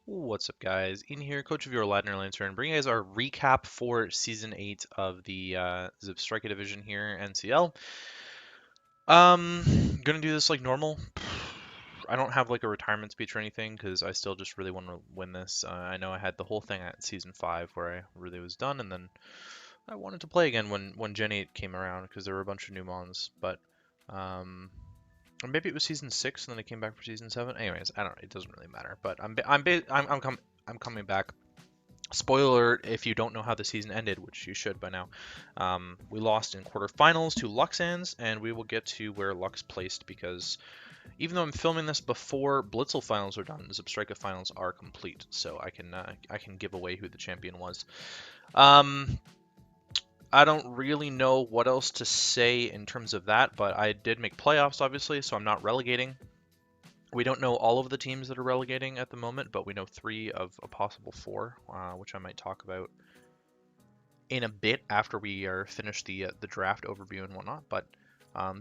What's up, guys? Ian here, coach of your Ladner Lanturn, bringing you guys our recap for Season 8 of the Zebstrika division here, NCL. Gonna do this like normal. I don't have like a retirement speech or anything because I still just really want to win this. I know I had the whole thing at Season 5 where I really was done, and then I wanted to play again when Gen 8 came around because there were a bunch of new mons, but um, or maybe it was Season 6 and then I came back for Season 7. Anyways, I don't know. It doesn't really matter, but I'm coming back. Spoiler alert, if you don't know how the season ended, which you should by now, we lost in quarterfinals to Luxans, and we will get to where Lux placed because even though I'm filming this before Blitzel finals are done, Zebstrika finals are complete, so I can give away who the champion was. Um, I don't really know what else to say in terms of that, but I did make playoffs, obviously, so I'm not relegating. We don't know all of the teams that are relegating at the moment, but we know 3 of a possible 4, which I might talk about in a bit after we are finished the draft overview and whatnot. But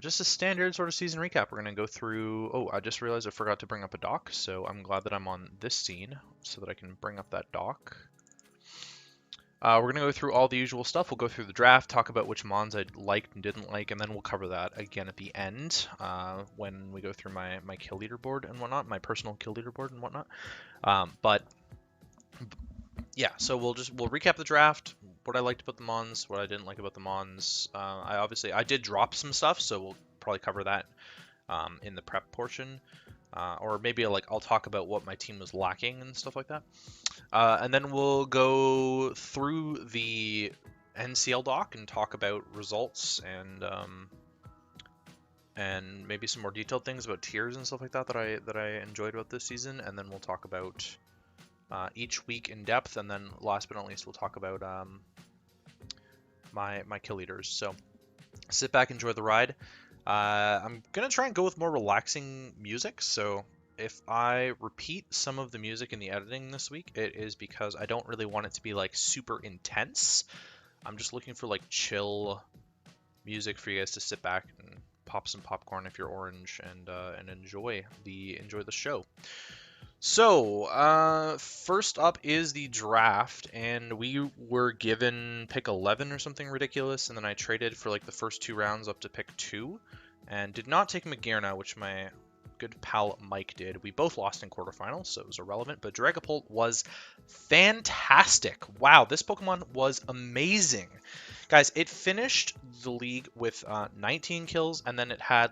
just a standard sort of season recap. We're going to go through. Oh, I just realized I forgot to bring up a doc, so I'm glad that I'm on this scene so that I can bring up that doc. We're going to go through all the usual stuff. We'll go through the draft, talk about which mons I liked and didn't like, and then we'll cover that again at the end when we go through my kill leaderboard and whatnot, my personal kill leaderboard and whatnot. But yeah, so we'll recap the draft, what I liked about the mons, what I didn't like about the mons. I did drop some stuff, so we'll probably cover that in the prep portion. Or maybe I'll talk about what my team was lacking and stuff like that. And then we'll go through the NCL doc and talk about results and maybe some more detailed things about tiers and stuff like that that I enjoyed about this season. And then we'll talk about each week in depth. And then last but not least, we'll talk about my kill leaders. So sit back, enjoy the ride. I'm gonna try and go with more relaxing music. So if I repeat some of the music in the editing this week, it is because I don't really want it to be like super intense. I'm just looking for like chill music for you guys to sit back and pop some popcorn if you're orange and enjoy the show. So, first up is the draft, and we were given pick 11 or something ridiculous, and then I traded for like the first 2 rounds up to pick 2, and did not take Magearna, which my good pal Mike did. We both lost in quarterfinals, so it was irrelevant, but Dragapult was fantastic. Wow, this Pokemon was amazing. Guys, it finished the league with 19 kills, and then it had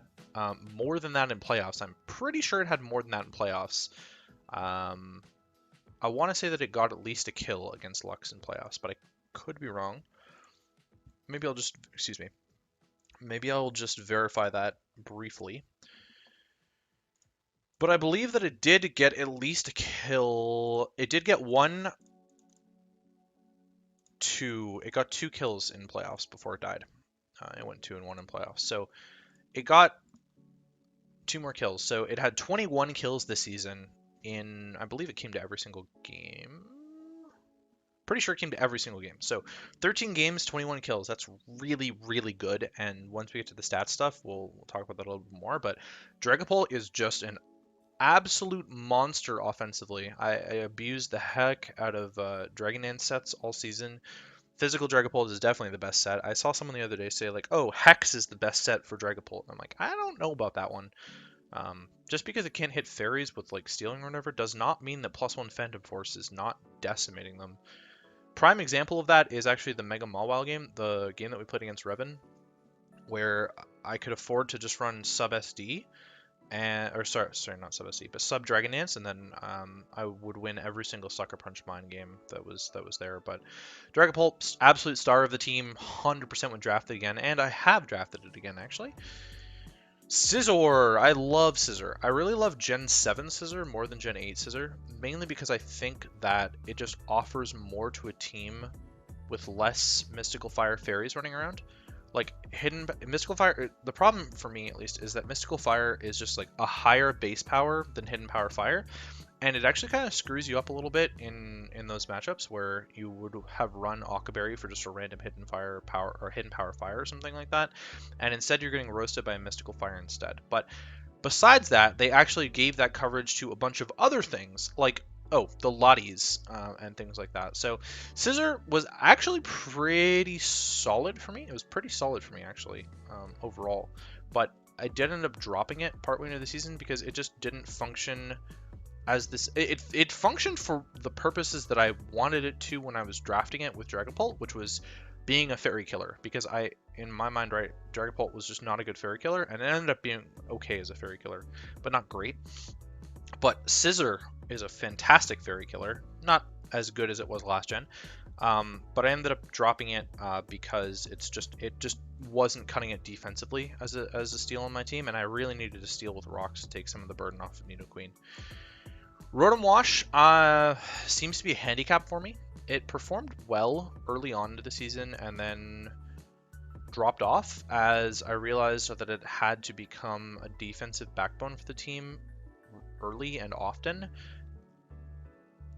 more than that in playoffs. I'm pretty sure it had more than that in playoffs. I want to say that it got at least a kill against Lux in playoffs, but I could be wrong. Maybe I'll just, excuse me. Maybe I'll just verify that briefly. But I believe that it did get at least a kill. It did get 1, 2. It got 2 kills in playoffs before it died. It went 2 and 1 in playoffs. So it got 2 more kills. So it had 21 kills this season in, I believe it came to every single game. Pretty sure it came to every single game. So 13 games, 21 kills. That's really, really good. And once we get to the stat stuff, we'll talk about that a little bit more. But Dragapult is just an absolute monster offensively. I abused the heck out of Dragon Dance sets all season. Physical Dragapult is definitely the best set. I saw someone the other day say like, "Oh, Hex is the best set for Dragapult." I'm like, I don't know about that one. Just because it can't hit fairies with like stealing or whatever does not mean that +1 Phantom Force is not decimating them. Prime example of that is actually the Mega Mawile game, the game that we played against Revan, where I could afford to just run sub SD and sorry, not sub SD, but sub Dragon Dance, and then I would win every single Sucker Punch Mine game that was there. But Dragapult, absolute star of the team, 100% when drafted again, and I have drafted it again actually. Scizor! I love Scizor. I really love Gen 7 Scizor more than Gen 8 Scizor, mainly because I think that it just offers more to a team with less Mystical Fire Fairies running around. Like, Mystical Fire, the problem for me at least is that Mystical Fire is just like a higher base power than Hidden Power Fire, and it actually kind of screws you up a little bit in those matchups where you would have run Ockaberry for just a random Hidden Fire Power or Hidden Power Fire or something like that, and instead you're getting roasted by a Mystical Fire instead. But besides that, they actually gave that coverage to a bunch of other things, like Oh, the Lotties and things like that. So Scissor was actually pretty solid for me. It was pretty solid for me actually overall, but I did end up dropping it partway into the season because it just didn't function as this. It functioned for the purposes that I wanted it to when I was drafting it with Dragapult, which was being a fairy killer. Because in my mind, right, Dragapult was just not a good fairy killer, and it ended up being okay as a fairy killer, but not great. But Scissor is a fantastic fairy killer, not as good as it was last gen. But I ended up dropping it because it just wasn't cutting it defensively as a steal on my team, and I really needed to steal with rocks to take some of the burden off of Nidoqueen. Rotom-Wash seems to be a handicap for me. It performed well early on into the season and then dropped off as I realized that it had to become a defensive backbone for the team early and often.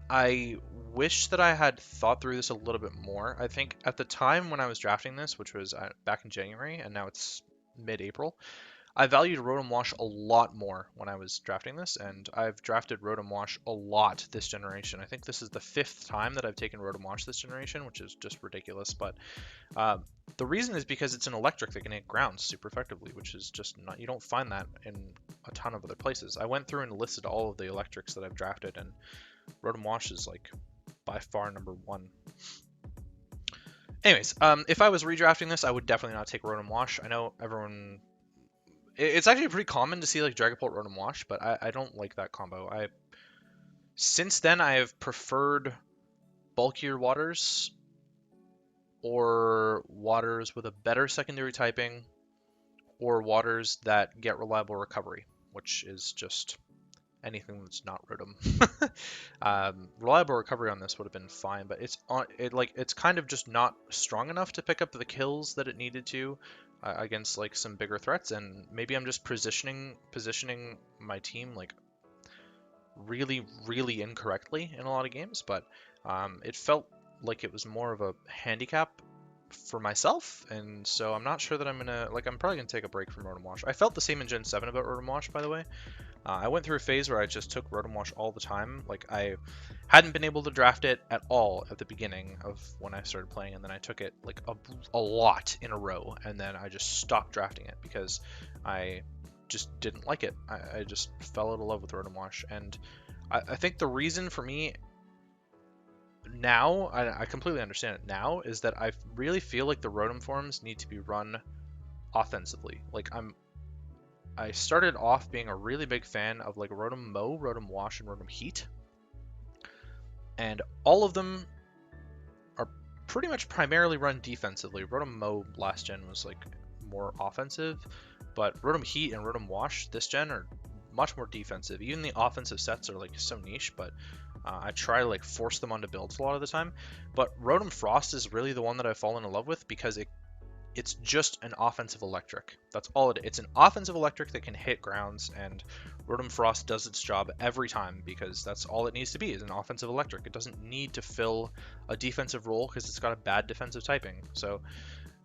I wish that I had thought through this a little bit more. I think at the time when I was drafting this, which was back in January, and now it's mid-April, I valued Rotom-Wash a lot more when I was drafting this, and I've drafted Rotom-Wash a lot this generation. I think this is the 5th time that I've taken Rotom-Wash this generation, which is just ridiculous, but the reason is because it's an electric that can hit ground super effectively, which is just not, you don't find that in a ton of other places. I went through and listed all of the electrics that I've drafted, and Rotom-Wash is like by far number 1. Anyways, if I was redrafting this, I would definitely not take Rotom-Wash. I know everyone... It's actually pretty common to see like Dragapult Rotom-Wash, but I don't like that combo. Since then, I have preferred bulkier waters or waters with a better secondary typing or waters that get reliable recovery, which is just anything that's not Rotom. Reliable recovery on this would have been fine, but it's kind of just not strong enough to pick up the kills that it needed to against like some bigger threats, and maybe I'm just positioning my team like really incorrectly in a lot of games, but it felt like it was more of a handicap for myself, and so I'm not sure that I'm probably gonna take a break from Rotom-Wash. I felt the same in Gen 7 about Rotom-Wash, by the way. I went through a phase where I just took Rotom-Wash all the time. Like, I hadn't been able to draft it at all at the beginning of when I started playing, and then I took it like a lot in a row, and then I just stopped drafting it because I just didn't like it. I just fell out of love with Rotom-Wash, and I think the reason for me now, I completely understand it now, is that I really feel like the Rotom forms need to be run offensively. Like, I started off being a really big fan of like Rotom Mow, Rotom Wash, and Rotom Heat, and all of them are pretty much primarily run defensively. Rotom Mow last gen was like more offensive, but Rotom Heat and Rotom Wash this gen are much more defensive. Even the offensive sets are like so niche, but I try to like force them onto builds a lot of the time. But Rotom Frost is really the one that I've fallen in love with because it's just an offensive electric. That's all it is. It's an offensive electric that can hit grounds, and Rotom Frost does its job every time because that's all it needs to be, is an offensive electric. It doesn't need to fill a defensive role because it's got a bad defensive typing. So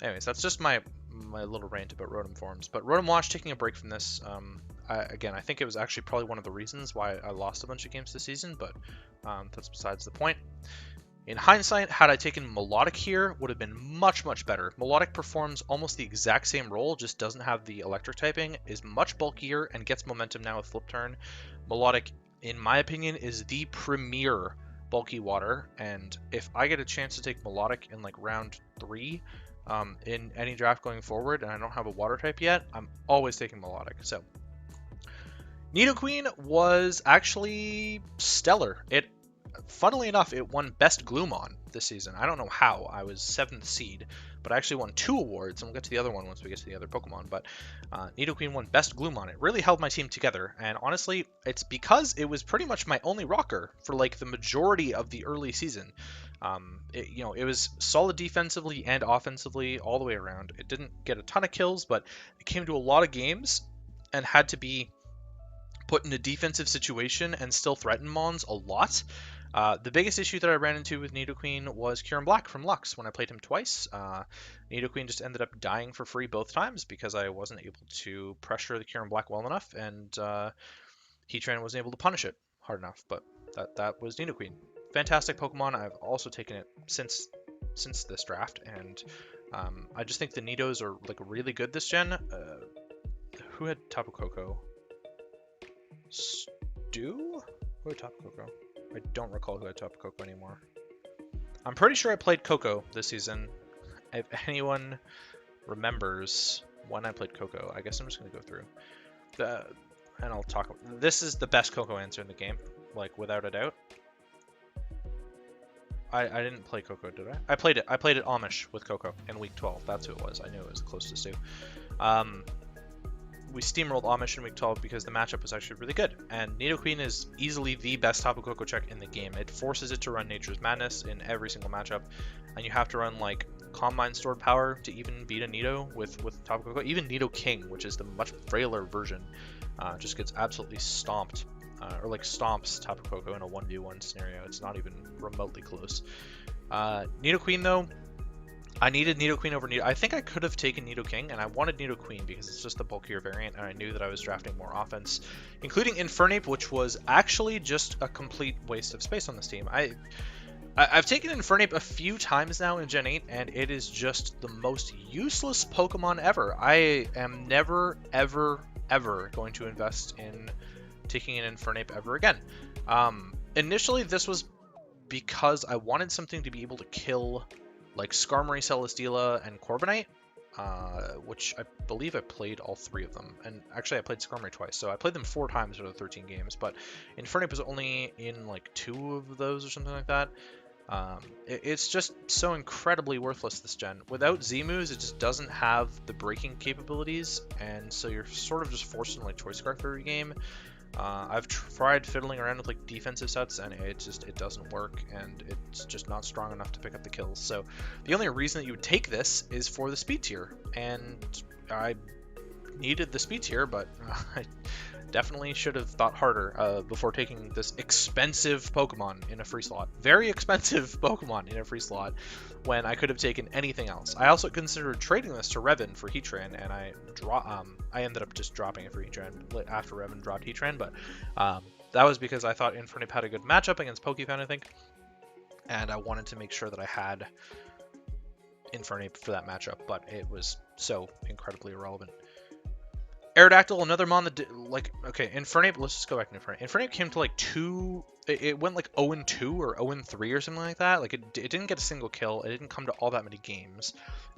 anyways, that's just my little rant about Rotom forms. But Rotom Wash, taking a break from this, again, I think it was actually probably one of the reasons why I lost a bunch of games this season, but that's besides the point. In hindsight, had I taken Melodic here, would have been much better. Melodic performs almost the exact same role, just doesn't have the electric typing, is much bulkier, and gets momentum now with Flip Turn. Melodic, in my opinion, is the premier bulky water, and if I get a chance to take Melodic in like round 3 in any draft going forward, and I don't have a water type yet, I'm always taking Melodic. So Nidoqueen was actually stellar. Funnily enough, it won Best Gloomon this season. I don't know how. I was 7th seed, but I actually won 2 awards, and we'll get to the other one once we get to the other Pokemon. But Nidoqueen won Best Gloomon. It really held my team together, and honestly, it's because it was pretty much my only rocker for like the majority of the early season. It was solid defensively and offensively all the way around. It didn't get a ton of kills, but it came to a lot of games and had to be put in a defensive situation and still threaten Mons a lot. The biggest issue that I ran into with Nidoqueen was Kyurem Black from Lux when I played him twice. Nidoqueen just ended up dying for free both times because I wasn't able to pressure the Kyurem Black well enough, and Heatran wasn't able to punish it hard enough. But that was Nidoqueen. Fantastic Pokemon. I've also taken it since this draft, and I just think the Nidos are like really good this gen. Who had Tapu Koko? Stu? Who had Tapu Koko? I don't recall who had Tapu Koko anymore. I'm pretty sure I played Koko this season. If anyone remembers when I played Koko, I guess I'm just gonna go through and I'll talk. This is the best Koko answer in the game, like without a doubt. I didn't play Koko, did I? I played it Amish with Koko in week 12. That's who it was. I knew it was the closest to. We steamrolled Amish in week 12 because the matchup was actually really good. And Nidoqueen is easily the best Tapu Koko check in the game. It forces it to run Nature's Madness in every single matchup. And you have to run like Combine Stored Power to even beat a Nido with Tapu Koko. Even Nidoking, which is the much frailer version, just gets absolutely stomped. Or like stomps Tapu Koko in a 1v1 scenario. It's not even remotely close. Nidoqueen though, I needed Nidoqueen over Nido. I think I could have taken Nidoking, and I wanted Nidoqueen because it's just the bulkier variant, and I knew that I was drafting more offense, including Infernape, which was actually just a complete waste of space on this team. I've taken Infernape a few times now in Gen 8, and it is just the most useless Pokemon ever. I am never, ever, ever going to invest in taking an Infernape ever again. Initially, this was because I wanted something to be able to kill like Skarmory, Celesteela, and Corviknight, which I believe I played all 3 of them. And actually, I played Skarmory twice, so I played them 4 times out of the 13 games. But Infernape was only in like 2 of those or something like that. It's just so incredibly worthless this gen. Without Z-moves, it just doesn't have the breaking capabilities, and so you're sort of just forced into like Choice Scarf every game. I've tried fiddling around with like defensive sets, and it doesn't work, and it's just not strong enough to pick up the kills. So the only reason that you would take this is for the speed tier, and I needed the speed tier, but I definitely should have thought harder before taking this expensive Pokemon in a free slot. Very expensive Pokemon in a free slot when I could have taken anything else. I also considered trading this to Revan for Heatran, and I ended up just dropping it for Heatran after Revan dropped Heatran, but that was because I thought Infernape had a good matchup against Pokefan, I think, and I wanted to make sure that I had Infernape for that matchup, but it was so incredibly irrelevant. Aerodactyl, another mon that okay, Infernape, let's just go back to Infernape. Infernape came to like 2, it went like 0-2 or 0-3 or something like that. Like it didn't get a single kill. It didn't come to all that many games.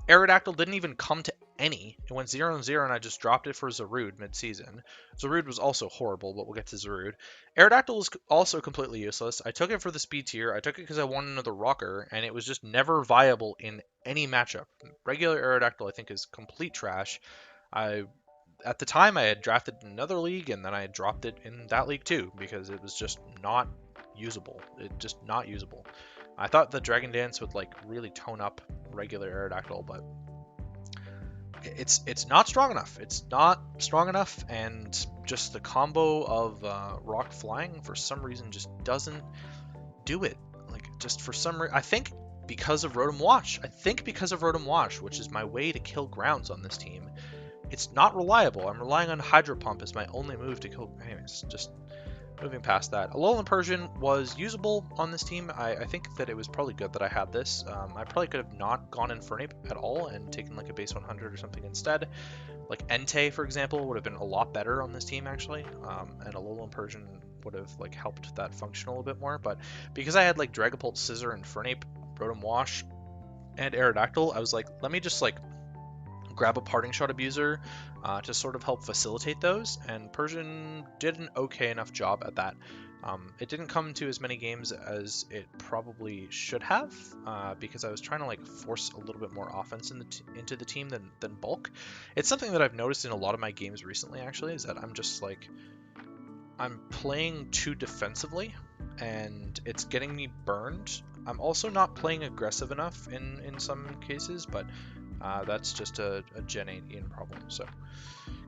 Aerodactyl didn't even come to any. It went 0-0 and I just dropped it for Zarude mid-season. Zarude was also horrible, but we'll get to Zarude. Aerodactyl was also completely useless. I took it for the speed tier. I took it because I wanted another rocker, and it was just never viable in any matchup. Regular Aerodactyl, I think, is complete trash. At the time, I had drafted in another league, and then I dropped it in that league too, because it was just not usable. I thought the Dragon Dance would like really tone up regular Aerodactyl, but it's not strong enough. It's not strong enough, and just the combo of Rock Flying for some reason just doesn't do it. Like just for some reason, I think because of Rotom-Wash. Which is my way to kill grounds on this team. It's not reliable. I'm relying on Hydro Pump as my only move to kill. Anyways, just moving past that. Alolan Persian was usable on this team. I think that it was probably good that I had this. I probably could have not gone Infernape at all and taken like a base 100 or something instead. Like Entei, for example, would have been a lot better on this team actually. And Alolan Persian would have like helped that function a little bit more. But because I had like Dragapult, Scizor, Infernape, Rotom-Wash, and Aerodactyl, I was like, let me just like grab a Parting Shot Abuser to sort of help facilitate those, and Persian did an okay enough job at that. It didn't come to as many games as it probably should have, because I was trying to like force a little bit more offense into the team than bulk. It's something that I've noticed in a lot of my games recently, actually, is that I'm playing too defensively, and it's getting me burned. I'm also not playing aggressive enough in some cases, but that's just a Gen 8 Ian problem. So,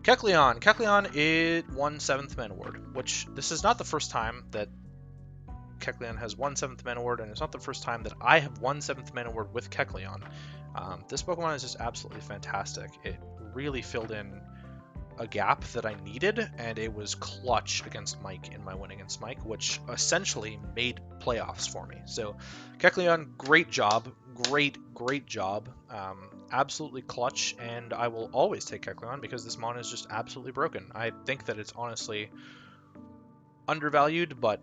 Kecleon, it won 7th Man Award, which this is not the first time that Kecleon has won 7th Man Award, and it's not the first time that I have won 7th Man Award with Kecleon. This Pokemon is just absolutely fantastic. It really filled in a gap that I needed, and it was clutch against Mike in my win against Mike, which essentially made playoffs for me. So Kecleon, great job, great job, absolutely clutch, and I will always take Kecleon because this mon is just absolutely broken. I think that it's honestly undervalued, but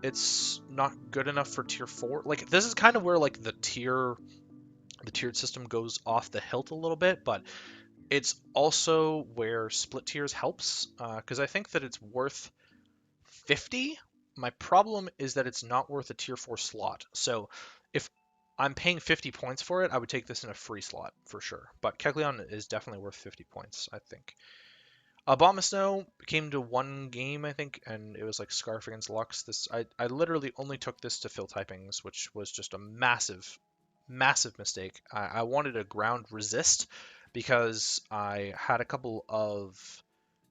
it's not good enough for tier 4. Like, this is kind of where like the tiered system goes off the hilt a little bit, but it's also where split tiers helps, because I think that it's worth 50. My problem is that it's not worth a tier 4 slot. So if I'm paying 50 points for it, I would take this in a free slot for sure. But Kecleon is definitely worth 50 points, I think. Abomasnow came to one game, I think, and it was like Scarf against Lux. I literally only took this to fill typings, which was just a massive mistake. I wanted a ground resist because I had a couple of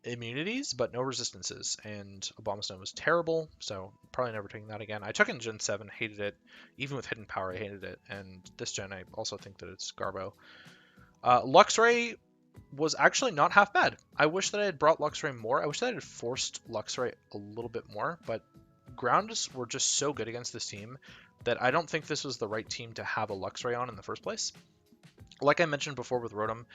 immunities, but no resistances, and Abomasnow was terrible, so probably never taking that again. I took it in Gen 7, hated it. Even with Hidden Power, I hated it, and this gen, I also think that it's Garbo. Luxray was actually not half bad. I wish that I had brought Luxray more. I wish that I had forced Luxray a little bit more, but grounds were just so good against this team that I don't think this was the right team to have a Luxray on in the first place. Like I mentioned before with Rotom,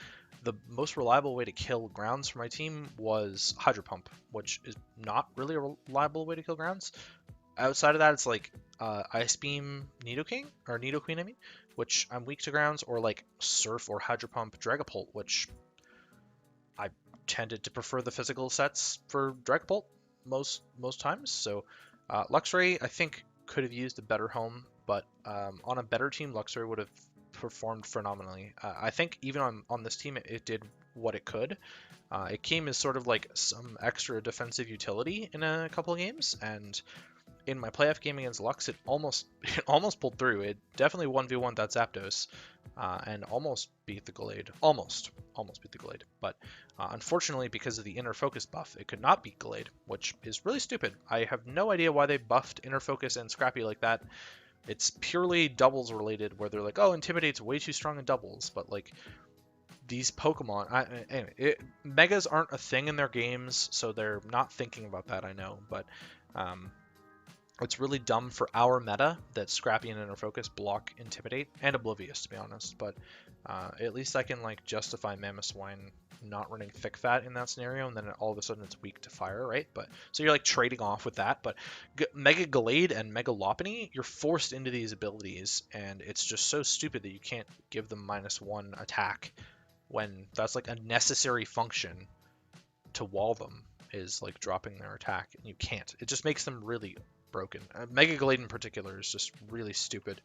the most reliable way to kill grounds for my team was Hydro Pump, which is not really a reliable way to kill grounds. Outside of that, it's like Ice Beam Nidoking, or Nidoqueen, I mean, which I'm weak to grounds, or like Surf or Hydro Pump Dragapult, which I tended to prefer the physical sets for Dragapult most times. So Luxray, I think, could have used a better home, but on a better team, Luxray would have performed phenomenally. I think even on this team, it did what it could. It came as sort of like some extra defensive utility in a couple of games, and in my playoff game against Lux, it almost pulled through. It definitely 1v1 that Zapdos, and almost beat the Gallade. Almost beat the Gallade. But unfortunately, because of the Inner Focus buff, it could not beat Gallade, which is really stupid. I have no idea why they buffed Inner Focus and Scrappy like that. It's purely doubles related, where they're like, oh, Intimidate's way too strong in doubles, but like these Pokemon, anyway, Megas aren't a thing in their games, so they're not thinking about that, I know, but it's really dumb for our meta that Scrappy and Inner Focus block Intimidate, and Oblivious, to be honest, but at least I can like justify Mamoswine not running Thick Fat in that scenario, and then all of a sudden it's weak to fire, right? But so you're like trading off with that, but Mega Gallade and Mega Lopunny, you're forced into these abilities, and it's just so stupid that you can't give them -1 attack when that's like a necessary function to wall them, is like dropping their attack, and you can't. It just makes them really broken. Mega Gallade in particular is just really stupid.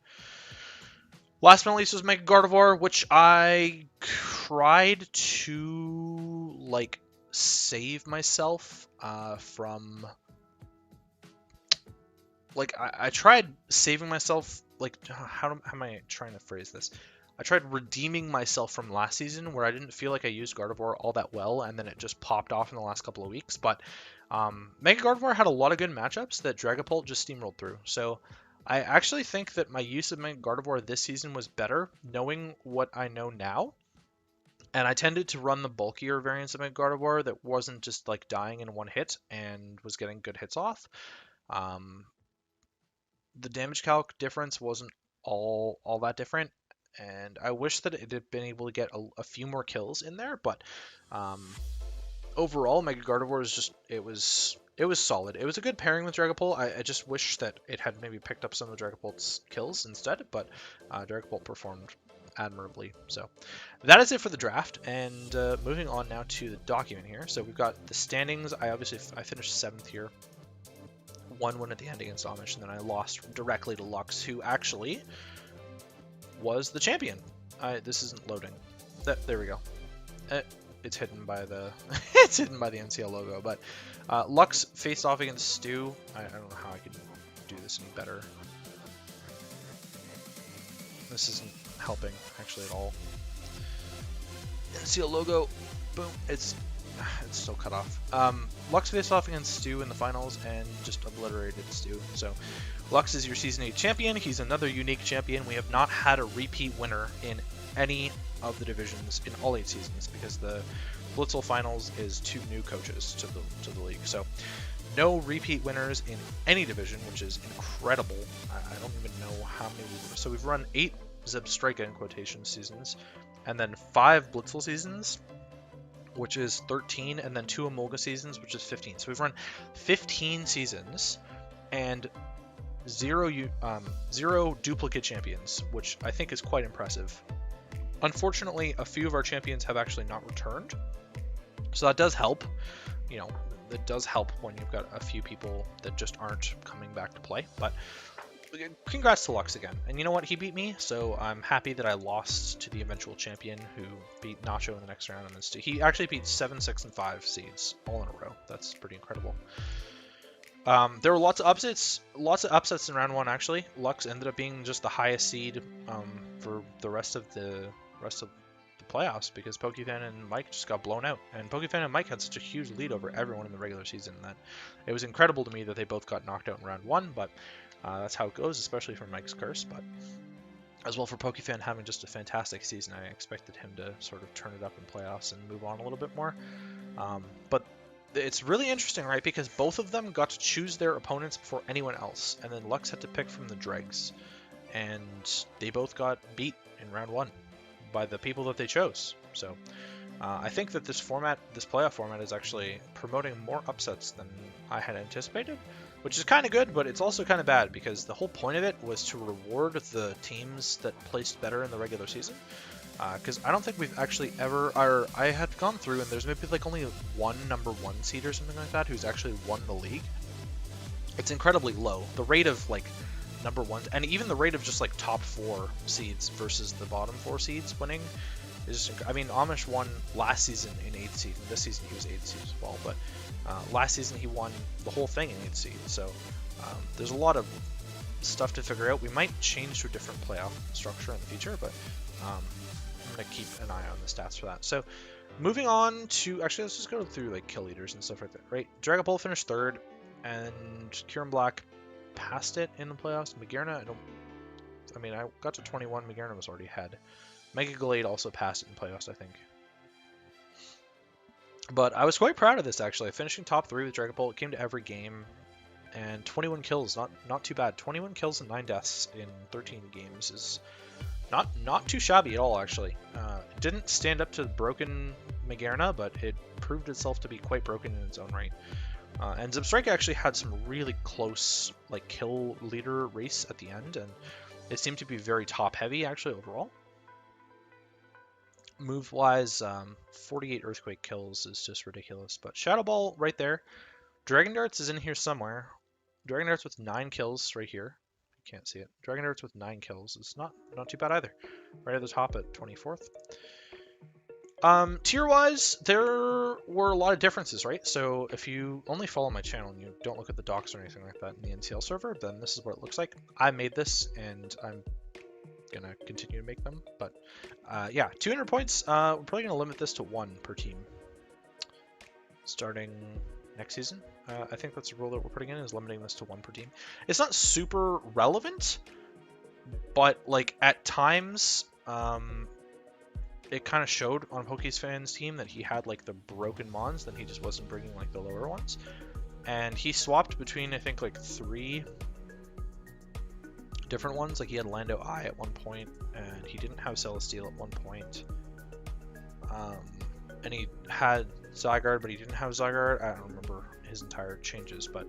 Last but not least was Mega Gardevoir, which I tried to like save myself from. Like I tried saving myself. Like how am I trying to phrase this? I tried redeeming myself from last season, where I didn't feel like I used Gardevoir all that well, and then it just popped off in the last couple of weeks. But Mega Gardevoir had a lot of good matchups that Dragapult just steamrolled through. So I actually think that my use of Mega Gardevoir this season was better, knowing what I know now. And I tended to run the bulkier variants of Mega Gardevoir that wasn't just like dying in one hit and was getting good hits off. The damage calc difference wasn't all that different, and I wish that it had been able to get a few more kills in there, but overall, Mega Gardevoir is just, it was solid. It was a good pairing with Dragapult. I just wish that it had maybe picked up some of Dragapult's kills instead, but Dragapult performed admirably. So that is it for the draft, and moving on now to the document here. So we've got the standings. I finished 7th here. 1 win at the end against Amish, and then I lost directly to Lux, who actually was the champion. This isn't loading. There we go. It's hidden by the it's hidden by the NCL logo. But Lux faced off against Stu. I don't know how I could do this any better. This isn't helping actually at all. NCL logo. Boom. It's still cut off. Lux faced off against Stu in the finals and just obliterated Stu. So Lux is your Season 8 champion. He's another unique champion. We have not had a repeat winner in any of the divisions in all 8 seasons, because the Blitzel Finals is 2 new coaches to the league. So no repeat winners in any division, which is incredible. I don't even know how many. So we've run 8 Zebstrika in quotation seasons, and then 5 Blitzel seasons, which is 13, and then 2 Emolga seasons, which is 15. So we've run 15 seasons and 0 duplicate champions, which I think is quite impressive. Unfortunately, a few of our champions have actually not returned, so that does help. You know, it does help when you've got a few people that just aren't coming back to play. But congrats to Lux again. And you know what? He beat me, so I'm happy that I lost to the eventual champion who beat Nacho in the next round. And he actually beat 7, 6, and 5 seeds all in a row. That's pretty incredible. There were lots of upsets in round 1. Actually, Lux ended up being just the highest seed for the rest of the playoffs, because Pokefan and Mike just got blown out, and Pokefan and Mike had such a huge lead over everyone in the regular season that it was incredible to me that they both got knocked out in round 1. But that's how it goes, especially for Mike's curse. But as well for Pokefan having just a fantastic season, I expected him to sort of turn it up in playoffs and move on a little bit more. But it's really interesting, right? Because both of them got to choose their opponents before anyone else, and then Lux had to pick from the dregs, and they both got beat in round 1 by the people that they chose. So I think that this playoff format is actually promoting more upsets than I had anticipated, which is kind of good, but it's also kind of bad, because the whole point of it was to reward the teams that placed better in the regular season. Because I don't think we've actually ever, I had gone through, and there's maybe like only one number 1 seed or something like that who's actually won the league. It's incredibly low. The rate of like number 1, and even the rate of just like top 4 seeds versus the bottom 4 seeds winning is just, I mean, Amish won last season in 8th seed, and this season he was 8th seed as well, but last season he won the whole thing in 8th seed. So there's a lot of stuff to figure out. We might change to a different playoff structure in the future, but I'm going to keep an eye on the stats for that. So moving on to, actually, let's just go through like kill leaders and stuff like that, right? Dragapult finished 3rd, and Kieran Black passed it in the playoffs. Magearna, I got to 21. Magearna was already ahead. Mega Glade also passed it in playoffs, I think. But I was quite proud of this, actually. Finishing top 3 with Dragapult. It came to every game, and 21 kills, not too bad. 21 kills and 9 deaths in 13 games is not too shabby at all, actually. It didn't stand up to broken Magearna, but it proved itself to be quite broken in its own right. And Zebstrika actually had some really close like kill leader race at the end, and it seemed to be very top heavy actually overall. Move wise, 48 Earthquake kills is just ridiculous. But Shadow Ball right there. Dragon Darts is in here somewhere. Dragon Darts with 9 kills right here. You can't see it. Dragon Darts with 9 kills is not too bad either. Right at the top at 24th. Tier-wise, there were a lot of differences, right? So if you only follow my channel and you don't look at the docs or anything like that in the NCL server, then this is what it looks like. I made this, and I'm gonna continue to make them. But yeah, 200 points. We're probably gonna limit this to 1 per team starting next season. I think that's the rule that we're putting in, is limiting this to 1 per team. It's not super relevant, but like at times, it kind of showed on Pokefan's team that he had like the broken mons, then he just wasn't bringing like the lower ones. And he swapped between, I think, like 3 different ones. Like he had Lando Eye at one point, and he didn't have Celesteal at one point. And he had Zygarde, but he didn't have Zygarde. I don't remember his entire changes, but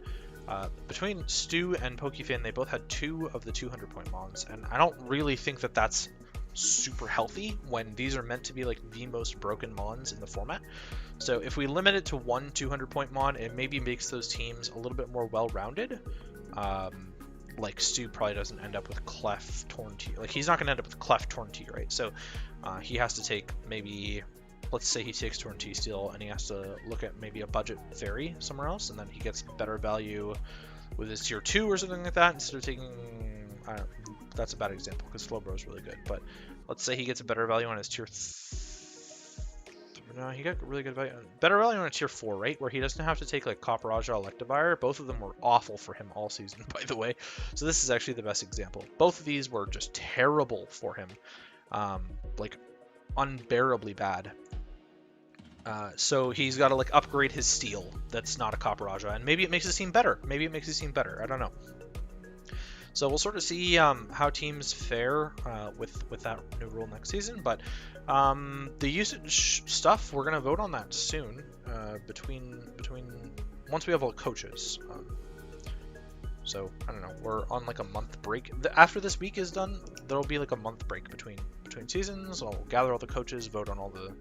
between Stu and Pokefan, they both had 2 of the 200 point mons, and I don't really think that that's super healthy when these are meant to be like the most broken mons in the format. So if we limit it to 1 200 point mon, it maybe makes those teams a little bit more well-rounded. Like Stu probably doesn't end up with Clef, Torn T. Like he's not going to end up with Clef, Torn T, right? So he has to take maybe, let's say he takes Torn T Steel, and he has to look at maybe a budget fairy somewhere else, and then he gets better value with his tier 2 or something like that, instead of taking, that's a bad example because Slowbro is really good, but let's say he gets a better value on his tier no, he got really good value. Better value on a tier 4, right? Where he doesn't have to take like Copperaja, Electivire. Both of them were awful for him all season, by the way. So this is actually the best example. Both of these were just terrible for him. Like unbearably bad. So he's got to like upgrade his steel. That's not a Copper and maybe it makes it seem better. Maybe it makes it seem better. I don't know. So we'll sort of see how teams fare with that new rule next season. But the usage stuff, we're gonna vote on that soon. Between once we have all the coaches. So I don't know. We're on like a month break. After this week is done, there'll be like a month break between seasons. I'll gather all the coaches, vote on all the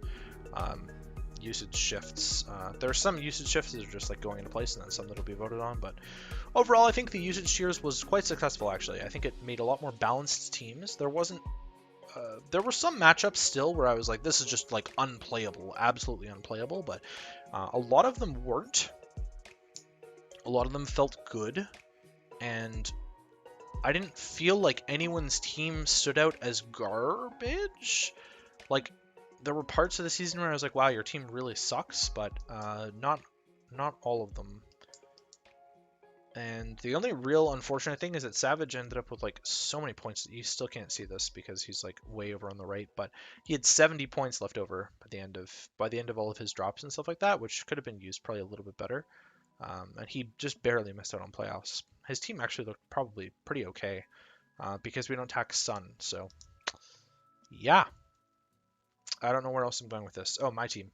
usage shifts. There are some usage shifts that are just like going into place, and then some that'll be voted on. But overall, I think the usage tiers was quite successful. Actually, I think it made a lot more balanced teams. There wasn't. There were some matchups still where I was like, this is just like unplayable, absolutely unplayable. But a lot of them weren't. A lot of them felt good, and I didn't feel like anyone's team stood out as garbage. Like, there were parts of the season where I was like, wow, your team really sucks, but not all of them. And the only real unfortunate thing is that Savage ended up with like so many points. You still can't see this because he's like way over on the right, but he had 70 points left over by the end of all of his drops and stuff like that, which could have been used probably a little bit better. And he just barely missed out on playoffs. His team actually looked probably pretty okay because we don't tax Sun. So yeah, I don't know where else I'm going with this. Oh, my team.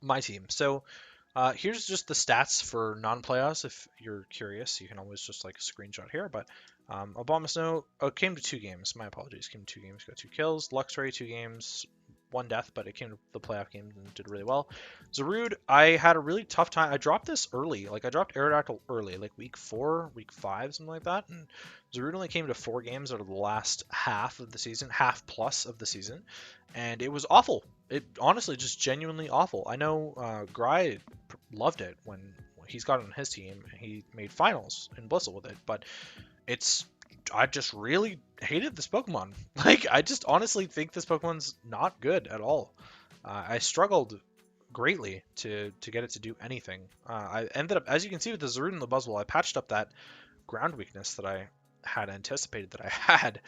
My team. So here's just the stats for non-playoffs. If you're curious, you can always just like screenshot here. But Obama Snow came to 2 games. My apologies. Came to 2 games, got 2 kills. Luxray 2 games, 1 death, but it came to the playoff game and did really well. Zarude, I had a really tough time. I dropped this early. Like I dropped Aerodactyl early, like week 4, week 5, something like that. And Zarude only came to 4 games out of the last half of the season, half plus of the season, and it was awful. It honestly just genuinely awful. I know Gry loved it when he's got it on his team. He made finals in Blissel with it, but I just really hated this Pokemon. Like I just honestly think this Pokemon's not good at all. I struggled greatly to get it to do anything. I ended up, as you can see with the Zarude and the Buzzwole, I patched up that ground weakness that I had anticipated that I had.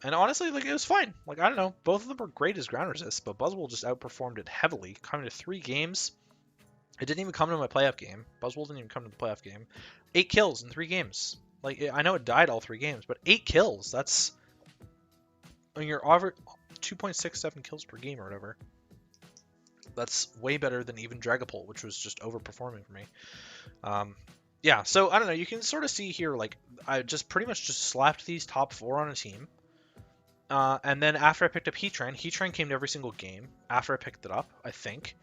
And honestly, like it was fine. Like I don't know, both of them were great as ground resist, but Buzzwole just outperformed it heavily, coming to 3 games. It didn't even come to my playoff game. Buzzwole didn't even come to the playoff game. 8 kills in 3 games. Like I know it died all 3 games, but 8 kills. That's when you're over 2.67 kills per game or whatever. That's way better than even Dragapult, which was just overperforming for me. Yeah, so I don't know. You can sort of see here, like I just pretty much just slapped these top 4 on a team. And then after I picked up Heatran came to every single game after I picked it up, I think.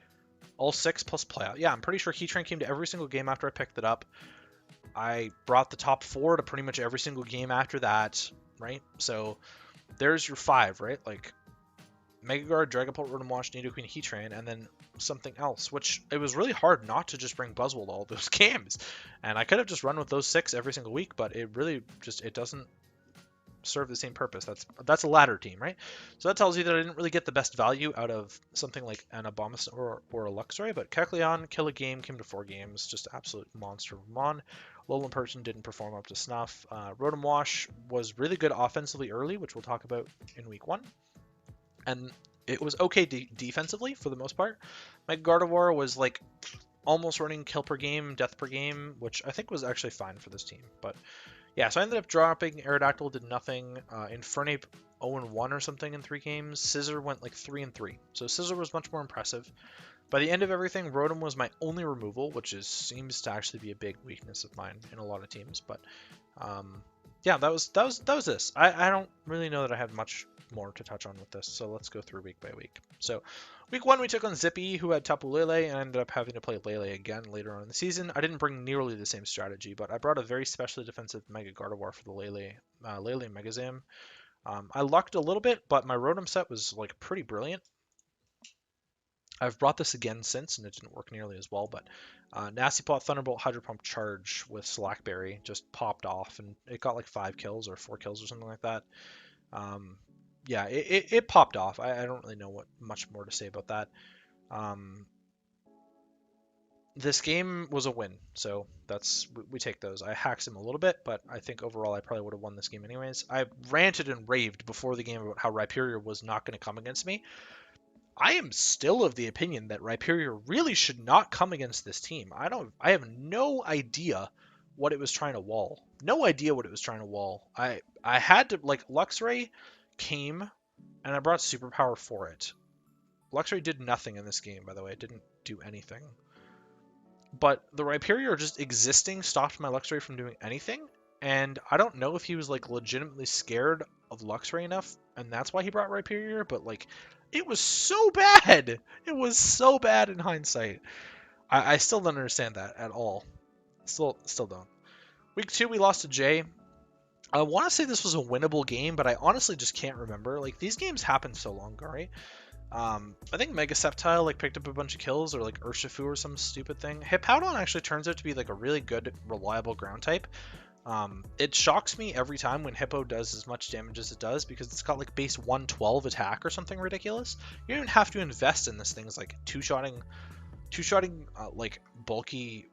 All 6 plus playout. Yeah, I'm pretty sure Heatran came to every single game after I picked it up. I brought the top 4 to pretty much every single game after that, right? So there's your 5, right? Like Mega Guard, Dragapult, Rotom-Wash, Nidoqueen, Heatran, and then something else, which it was really hard not to just bring Buzzwole to all those games. And I could have just run with those 6 every single week, but it really just, it doesn't serve the same purpose. That's a ladder team, right? So that tells you that I didn't really get the best value out of something like an Abomasnow or a Luxray, but Kecleon, Kill a Game, came to 4 games, just absolute monster of a mon. Alolan Persian didn't perform up to snuff. Rotom-Wash was really good offensively early, which we'll talk about in week 1. And it was okay defensively for the most part. Mega Gardevoir was like almost running kill per game, death per game, which I think was actually fine for this team. But yeah, so I ended up dropping Aerodactyl, did nothing. Infernape 0-1 or something in 3 games. Scizor went like 3-3. So Scizor was much more impressive. By the end of everything, Rotom was my only removal, which seems to actually be a big weakness of mine in a lot of teams. But yeah, that was this. I don't really know that I have much more to touch on with this, so let's go through week by week. So week 1 we took on Zippy, who had Tapu Lele, and I ended up having to play Lele again later on in the season. I didn't bring nearly the same strategy, but I brought a very specially defensive Mega Gardevoir for the Lele Megazam. I lucked a little bit, but my Rotom set was like pretty brilliant. I've brought this again since, and it didn't work nearly as well, but Nasty Plot, Thunderbolt, Hydro Pump Charge with Slackberry just popped off, and it got like 5 kills or 4 kills or something like that. Yeah, it popped off. I don't really know what much more to say about that. This game was a win, so we take those. I hacked him a little bit, but I think overall I probably would have won this game anyways. I ranted and raved before the game about how Rhyperior was not going to come against me. I am still of the opinion that Rhyperior really should not come against this team. I have no idea what it was trying to wall. No idea what it was trying to wall. I had to, like, Luxray came and I brought Superpower for it. Luxray did nothing in this game, by the way. It didn't do anything. But the Rhyperior just existing stopped my Luxray from doing anything. And I don't know if he was, like, legitimately scared of Luxray enough, and that's why he brought Rhyperior, but, like, it was so bad. It was so bad in hindsight. I still don't understand that at all. Still don't. Week 2, we lost to Jay. I want to say this was a winnable game, but I honestly just can't remember. Like, these games happen so long ago, right? I think Mega Sceptile like picked up a bunch of kills, or like Urshifu or some stupid thing. Hippowdon actually turns out to be like a really good, reliable ground type. It shocks me every time when Hippo does as much damage as it does, because it's got like base 112 attack or something ridiculous. You don't even have to invest in this things like two-shotting like bulky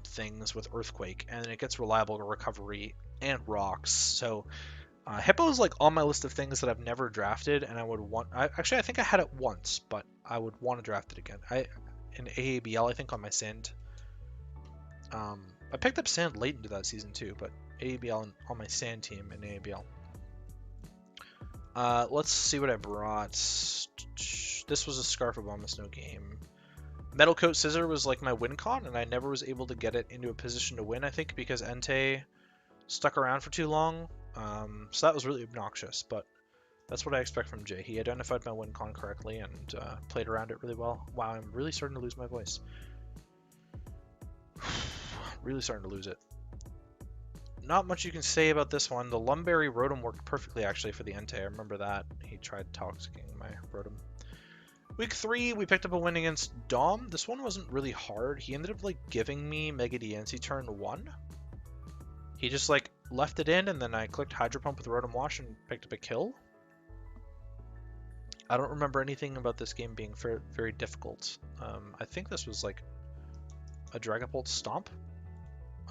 things with Earthquake, and then it gets reliable recovery and rocks. So Hippo's like on my list of things that I've never drafted, and I would want. Actually, I think I had it once, but I would want to draft it again. In AABL, I think on my Sand. I picked up Sand late into that season too, but AABL on my Sand team in AABL. Let's see what I brought. This was a Scarf of Bomb Snow game. Metal Coat Scissor was like my win con, and I never was able to get it into a position to win, I think, because Entei stuck around for too long. So that was really obnoxious, but that's what I expect from Jay. He identified my win con correctly and played around it really well. Wow, I'm really starting to lose my voice. Really starting to lose it. Not much you can say about this one. The Lumberry Rotom worked perfectly, actually, for the Entei. I remember that. He tried toxicking my Rotom. Week 3, we picked up a win against Dom. This one wasn't really hard. He ended up, like, giving me Mega DNC turn 1. He just, like, left it in, and then I clicked Hydro Pump with Rotom-Wash and picked up a kill. I don't remember anything about this game being very difficult. I think this was, like, a Dragapult Stomp.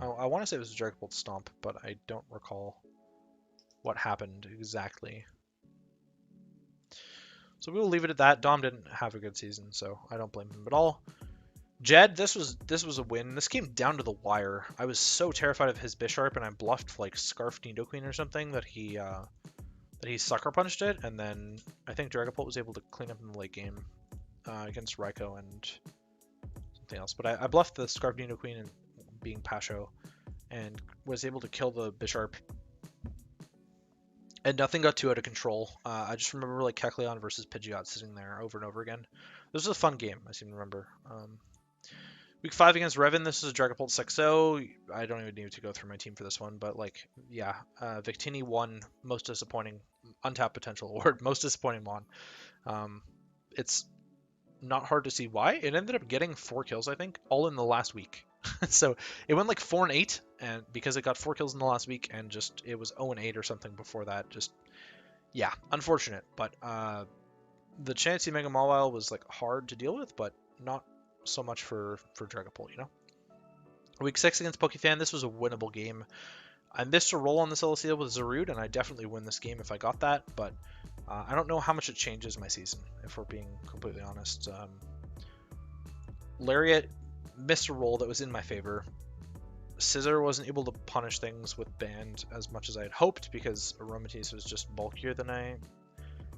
I want to say it was a Dragapult Stomp, but I don't recall what happened exactly. So we will leave it at that. Dom didn't have a good season, so I don't blame him at all. Jed, this was a win. This came down to the wire. I was so terrified of his Bisharp, and I bluffed like Scarf Nidoqueen or something that he sucker punched it, and then I think Dragapult was able to clean up in the late game against Raikou and something else. But I bluffed the Scarf Nidoqueen and being Pasho, and was able to kill the Bisharp. And nothing got too out of control. I just remember like Kecleon versus Pidgeot sitting there over and over again. This was a fun game, I seem to remember. Week 5 against Revan, this is a Dragapult 6-0. I don't even need to go through my team for this one, but like, yeah. Victini won, most disappointing, untapped potential award, most disappointing one. It's not hard to see why. It ended up getting 4 kills, I think, all in the last week. So it went like 4 and 8, and because it got 4 kills in the last week, and just it was 0 and 8 or something before that. Just yeah, unfortunate. But the Chansey Mega Mawile was like hard to deal with, but not so much for Dragapult, you know. Week 6 against Pokefan, this was a winnable game. I missed a roll on the Celesteela with Zarude, and I definitely win this game if I got that, but I don't know how much it changes my season, if we're being completely honest. Lariat missed a roll that was in my favor. Scissor wasn't able to punish things with Band as much as I had hoped, because Aromatisse was just bulkier than I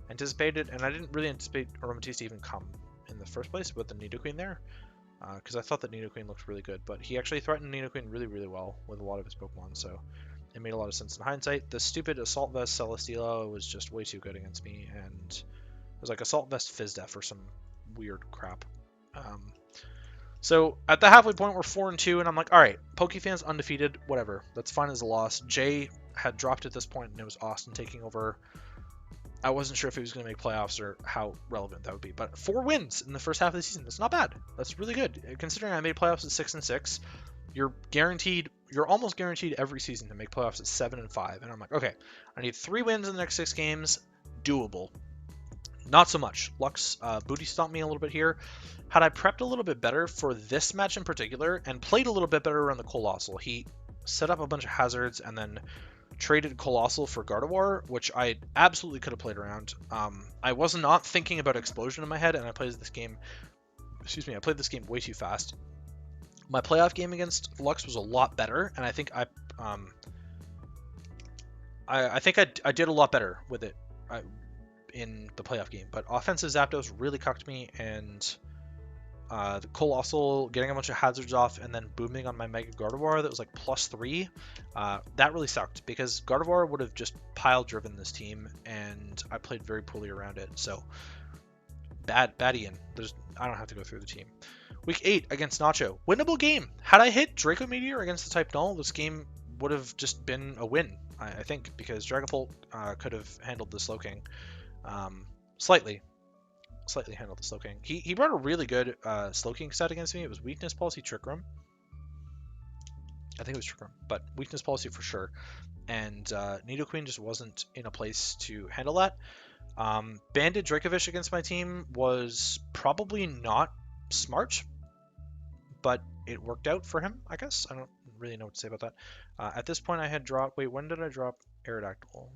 anticipated, and I didn't really anticipate Aromatisse to even come in the first place with the Nidoqueen there, because I thought that Nidoqueen looked really good, but he actually threatened Nidoqueen really, really well with a lot of his Pokemon, so it made a lot of sense in hindsight. The stupid Assault Vest Celesteela was just way too good against me, and it was like Assault Vest Fizdef or some weird crap. So at the halfway point, we're 4-2, and I'm like, all right, Pokefan's undefeated, whatever. That's fine as a loss. Jay had dropped at this point, and it was Austin taking over. I wasn't sure if he was going to make playoffs or how relevant that would be, but 4 wins in the first half of the season. That's not bad. That's really good. Considering I made playoffs at 6-6, you're almost guaranteed every season to make playoffs at 7-5. And I'm like, okay, I need 3 wins in the next 6 games. Doable. Not so much. Lux booty stomped me a little bit here. Had I prepped a little bit better for this match in particular, and played a little bit better around the Colossal, he set up a bunch of hazards and then traded Colossal for Gardevoir, which I absolutely could have played around. I was not thinking about Explosion in my head, and I played this game. Excuse me, I played this game way too fast. My playoff game against Lux was a lot better, and I think I did a lot better with it in the playoff game. But offensive Zapdos really cucked me, and the Colossal getting a bunch of hazards off and then booming on my Mega Gardevoir that was like +3, that really sucked because Gardevoir would have just pile driven this team, and I played very poorly around it. So bad Ian. I don't have to go through the team. Week 8 against Nacho, winnable game. Had I hit Draco Meteor against the type Null, this game would have just been a win, I think, because Dragapult could have handled the Slowking slightly handled the Slowking. He brought a really good Slowking set against me. It was Weakness Policy, Trick Room. I think it was Trick Room, but Weakness Policy for sure. And Nidoqueen just wasn't in a place to handle that. Banded Dracovish against my team was probably not smart, but it worked out for him, I guess. I don't really know what to say about that. At this point, I had dropped... Wait, when did I drop Aerodactyl?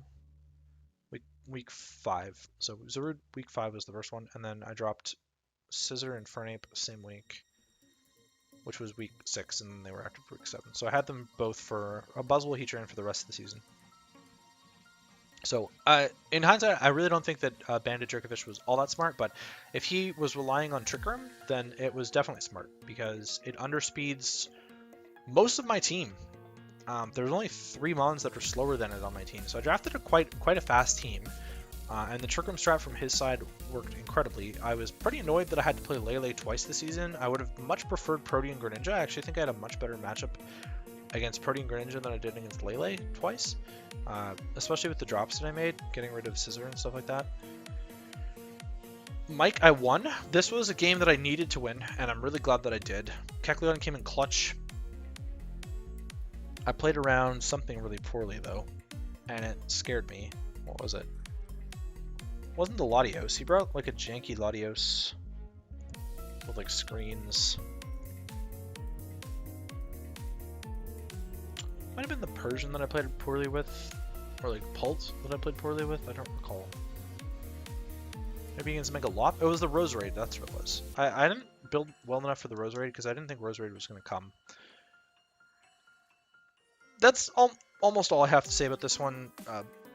Week 5. So Zarude week 5 was the first one, and then I dropped Scissor and Fernape same week, which was week 6, and then they were active for week 7. So I had them both for a Buzzwole Heatran for the rest of the season. So in hindsight, I really don't think that Banded Dracovish was all that smart, but if he was relying on Trick Room, then it was definitely smart because it underspeeds most of my team. There's only 3 mons that are slower than it on my team, so I drafted quite a fast team, and the Trick Room strat from his side worked incredibly. I was pretty annoyed that I had to play Lele twice this season. I would have much preferred Protean Greninja. I actually think I had a much better matchup against Protean Greninja than I did against Lele twice, especially with the drops that I made, getting rid of Scissor and stuff like that. Mike, I won. This was a game that I needed to win, and I'm really glad that I did. Kecleon came in clutch. I played around something really poorly, though, and it scared me. What was it? It wasn't the Latios. He brought, like, a janky Latios with, like, screens. Might have been the Persian that I played poorly with, or, like, Pult that I played poorly with. I don't recall. Maybe against Mega Lop? It was the Roserade. That's what it was. I didn't build well enough for the Roserade because I didn't think Roserade was going to come. That's almost all I have to say about this one.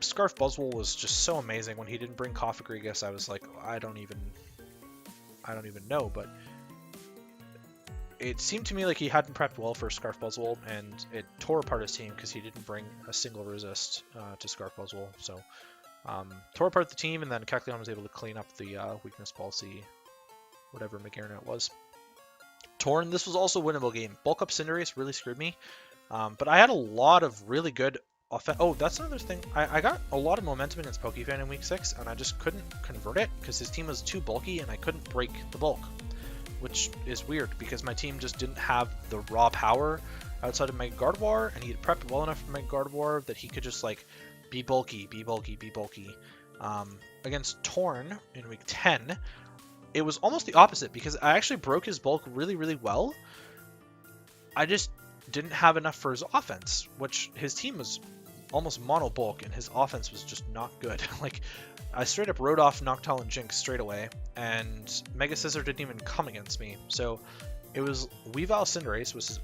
Scarf Buzzwole was just so amazing. When he didn't bring Cofagrigus, I was like, I don't even know, but it seemed to me like he hadn't prepped well for Scarf Buzzwole, and it tore apart his team because he didn't bring a single resist to Scarf Buzzwole. So tore apart the team, and then Kecleon was able to clean up the weakness policy, whatever McGarnet was. Torn, this was also a winnable game. Bulk up Cinderace really screwed me. But I had a lot of really good offense. Oh, that's another thing. I got a lot of momentum against Pokefan in week 6, and I just couldn't convert it because his team was too bulky and I couldn't break the bulk, which is weird because my team just didn't have the raw power outside of Mega Gardevoir, and he had prepped well enough for Mega Gardevoir that he could just like be bulky. Against Torn in week 10, it was almost the opposite because I actually broke his bulk really well. I just didn't have enough for his offense, which his team was almost mono bulk and his offense was just not good. Like, I straight up wrote off Noctowl and Jinx straight away, and Mega Scissor didn't even come against me. So it was Weavile Cinderace was his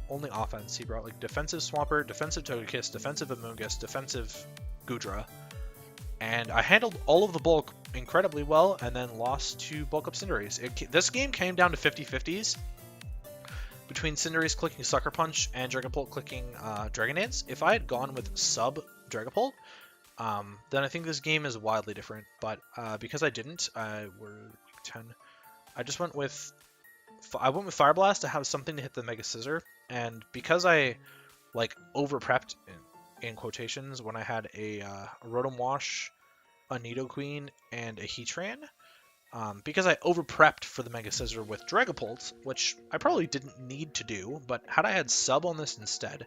only offense. He brought like defensive Swampert, defensive Togekiss, defensive Amoonguss, defensive Goodra, and I handled all of the bulk incredibly well and then lost to bulk up Cinderace. This game came down to 50-50s. Between Cinderace clicking Sucker Punch and Dragapult clicking Dragonades. If I had gone with sub Dragapult, then I think this game is wildly different. But because I didn't, we're week 10. I just went with Fire Blast to have something to hit the Mega Scissor, and because I like over prepped in quotations when I had a Rotom-Wash, a Nidoqueen, and a Heatran. Because I over-prepped for the Mega Scissor with Dragapult, which I probably didn't need to do, but had I had sub on this instead,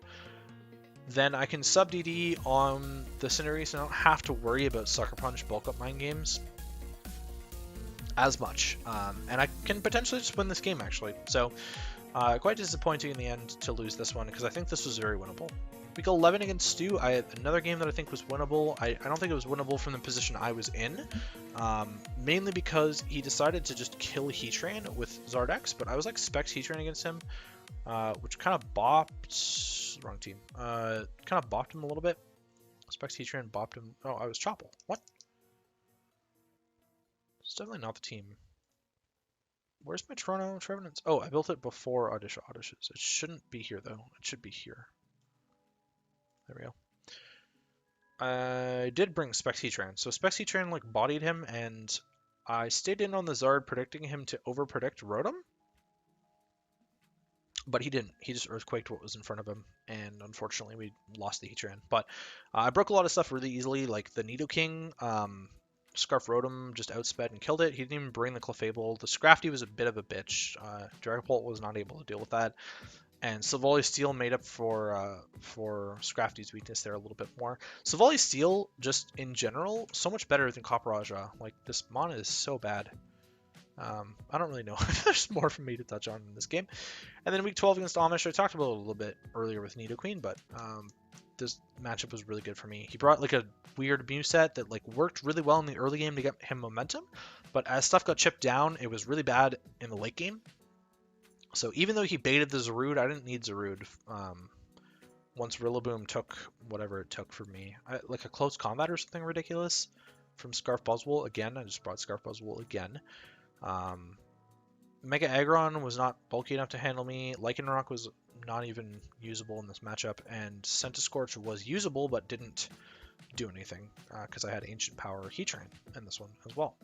then I can sub DD on the Cinderace and I don't have to worry about Sucker Punch bulk up mind games as much. And I can potentially just win this game, actually. So, quite disappointing in the end to lose this one, because I think this was very winnable. Week 11 against Stu, I had another game that I think was winnable. I don't think it was winnable from the position I was in, mainly because he decided to just kill Heatran with Zardex, but I was like Specs Heatran against him, which kind of bopped, wrong team, kind of bopped him a little bit. Specs Heatran bopped him. Oh, I was Choppel. What? It's definitely not the team. Where's my Toronto Trevenants? Oh, I built it before Auditions. It shouldn't be here, though. It should be here. There we go. I did bring Specs Heatran. So Specs Heatran, like, bodied him, and I stayed in on the Zard, predicting him to over-predict Rotom. But he didn't. He just Earthquaked what was in front of him, and unfortunately we lost the Heatran. But I broke a lot of stuff really easily, like the Nidoking, Scarf Rotom just outsped and killed it. He didn't even bring the Clefable. The Scrafty was a bit of a bitch. Dragapult was not able to deal with that. And Silvally Steel made up for Scrafty's weakness there a little bit more. Silvally Steel, just in general, so much better than Copperajah. Like, this mana is so bad. I don't really know if there's more for me to touch on in this game. And then week 12 against Amish, I talked about it a little bit earlier with Nidoqueen, but this matchup was really good for me. He brought like a weird Mew set that like worked really well in the early game to get him momentum, but as stuff got chipped down, it was really bad in the late game. So even though he baited the Zarude, I didn't need Zarude. Once Rillaboom took whatever it took for me, like a close combat or something ridiculous from Scarf Buzzwole again. I just brought Scarf Buzzwole again. Mega Aggron was not bulky enough to handle me. Lycanroc was not even usable in this matchup, and Centiskorch was usable but didn't do anything because I had Ancient Power Heatran in this one as well.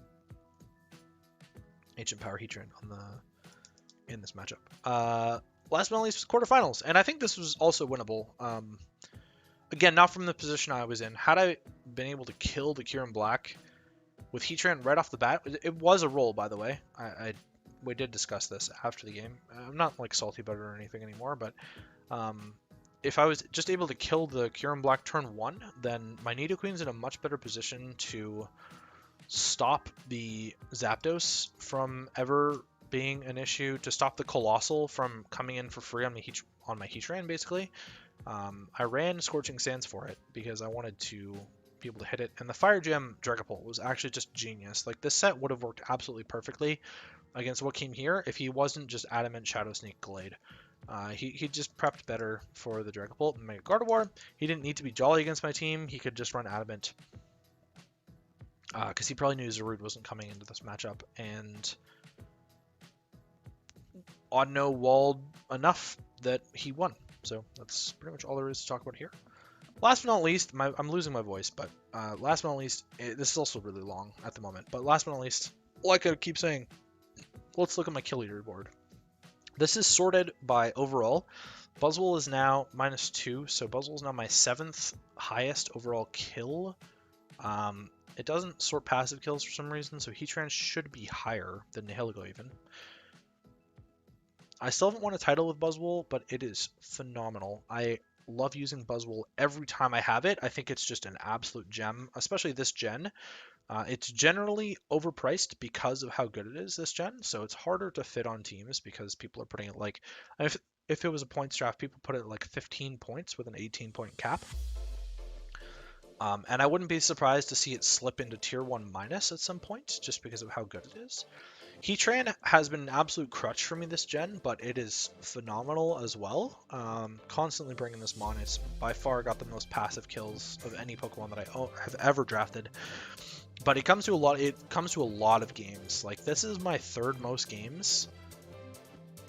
Ancient Power Heatran in this matchup. Last but not least was quarterfinals, and I think this was also winnable. Again, not from the position I was in. Had I been able to kill the Kyurem Black with Heatran right off the bat, it was a roll, by the way. We did discuss this after the game. I'm not like salty about it or anything anymore, but if I was just able to kill the Kyurem Black turn 1, then my Nidoqueen's in a much better position to stop the Zapdos from ever being an issue, to stop the Colossal from coming in for free on my Heatran, basically. I ran Scorching Sands for it because I wanted to be able to hit it, and the Fire Gem Dragapult was actually just genius. Like, this set would have worked absolutely perfectly against what came here if he wasn't just Adamant Shadow Sneak Glade. He just prepped better for the Dragapult and Mega Gardevoir. He didn't need to be jolly against my team. He could just run Adamant because he probably knew Zarude wasn't coming into this matchup, and Audino walled enough that he won. So that's pretty much all there is to talk about here. Last but not least, I'm losing my voice, but last but not least, this is also really long at the moment, but last but not least, like I keep saying, let's look at my kill leaderboard. This is sorted by overall. Buzzwole is now -2, so Buzzwole is now my 7th highest overall kill. It doesn't sort passive kills for some reason, so Heatran should be higher than Nihilego even. I still haven't won a title with Buzzwole, but it is phenomenal. I love using Buzzwole every time I have it. I think it's just an absolute gem, especially this gen. It's generally overpriced because of how good it is this gen, so it's harder to fit on teams because people are putting it like, if it was a points draft, people put it at like 15 points with an 18-point cap. And I wouldn't be surprised to see it slip into tier 1 minus at some point, just because of how good it is. Heatran has been an absolute crutch for me this gen, but it is phenomenal as well. Constantly bringing this mon. It's by far got the most passive kills of any Pokemon that I have ever drafted. But it comes to a lot of games. Like, this is my 3rd most games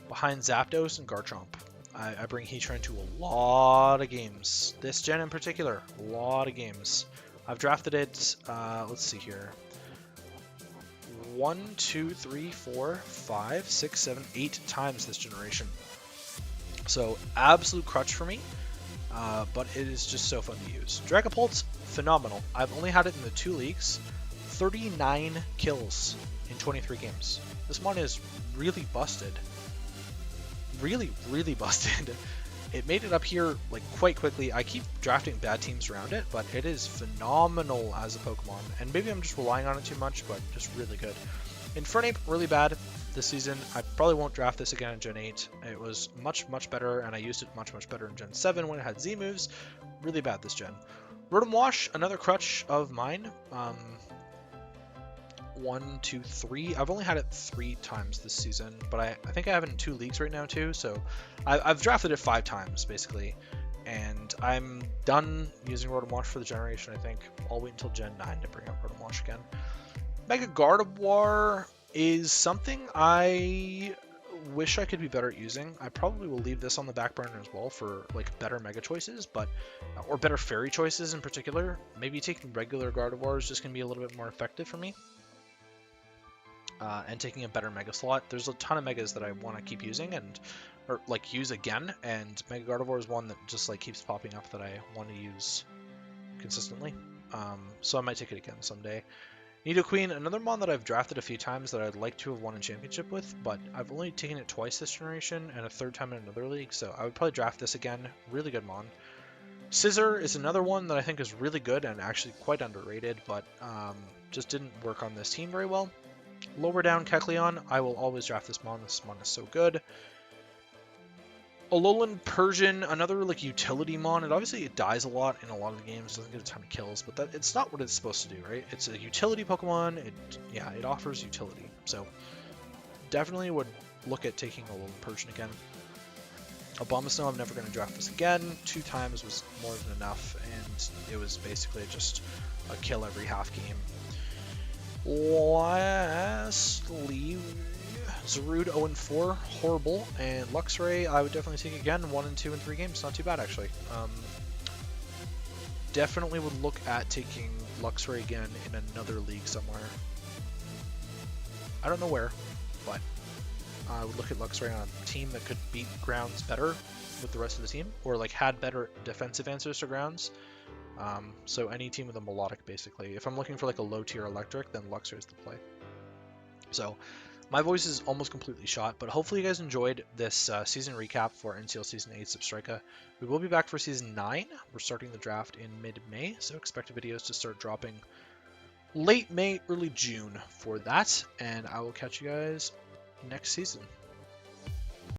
behind Zapdos and Garchomp. I bring Heatran to a lot of games. This gen in particular, a lot of games. I've drafted it, let's see here. 1, 2, 3, 4, 5, 6, 7, 8 times this generation. So, absolute crutch for me, but it is just so fun to use. Dragapult's phenomenal. I've only had it in the 2 leagues. 39 kills in 23 games. This mon is really busted. Really, really busted. It made it up here like quite quickly. I keep drafting bad teams around it, but it is phenomenal as a Pokemon. And maybe I'm just relying on it too much, but just really good. Infernape, really bad this season. I probably won't draft this again in Gen 8. It was much, much better, and I used it much, much better in Gen 7 when it had Z moves. Really bad this gen. Rotom-Wash, another crutch of mine. 1, 2, 3. I've only had it 3 times this season, but I think I have it in 2 leagues right now too. So I've drafted it 5 times basically, and I'm done using Rotom-Wash for the generation. I think I'll wait until Gen 9 to bring up Rotom-Wash again. Mega Gardevoir is something I wish I could be better at using. I probably will leave this on the back burner as well for like better Mega choices, but or better Fairy choices in particular. Maybe taking regular Gardevoir is just gonna be a little bit more effective for me. And taking a better Mega slot. There's a ton of Megas that I want to keep using or like use again, and Mega Gardevoir is one that just like keeps popping up that I want to use consistently. So I might take it again someday. Nidoqueen, another mon that I've drafted a few times that I'd like to have won a championship with, but I've only taken it twice this generation and a third time in another league, so I would probably draft this again. Really good mon. Scissor is another one that I think is really good and actually quite underrated, but just didn't work on this team very well. Lower down Kecleon, I will always draft this mon. This mon is so good. Alolan Persian, another like utility mon. It dies a lot in a lot of the games, doesn't get a ton of kills, but it's not what it's supposed to do, right? It's a utility Pokemon. It offers utility. So definitely would look at taking Alolan Persian again. Abomasnow, I'm never going to draft this again. 2 times was more than enough, and it was basically just a kill every half game. Lastly, Zarude 0-4, horrible, and Luxray I would definitely take again, 1, 2, and 3 games, not too bad actually. Definitely would look at taking Luxray again in another league somewhere. I don't know where, but I would look at Luxray on a team that could beat Grounds better with the rest of the team, or like had better defensive answers to Grounds. So any team with a melodic, basically. If I'm looking for like a low tier electric, then Luxray is the play. So my voice is almost completely shot, but hopefully you guys enjoyed this season recap for NCL Season 8 Zebstrika. We will be back for Season 9. We're starting the draft in mid-May, so expect videos to start dropping late May, early June for that, and I will catch you guys next season.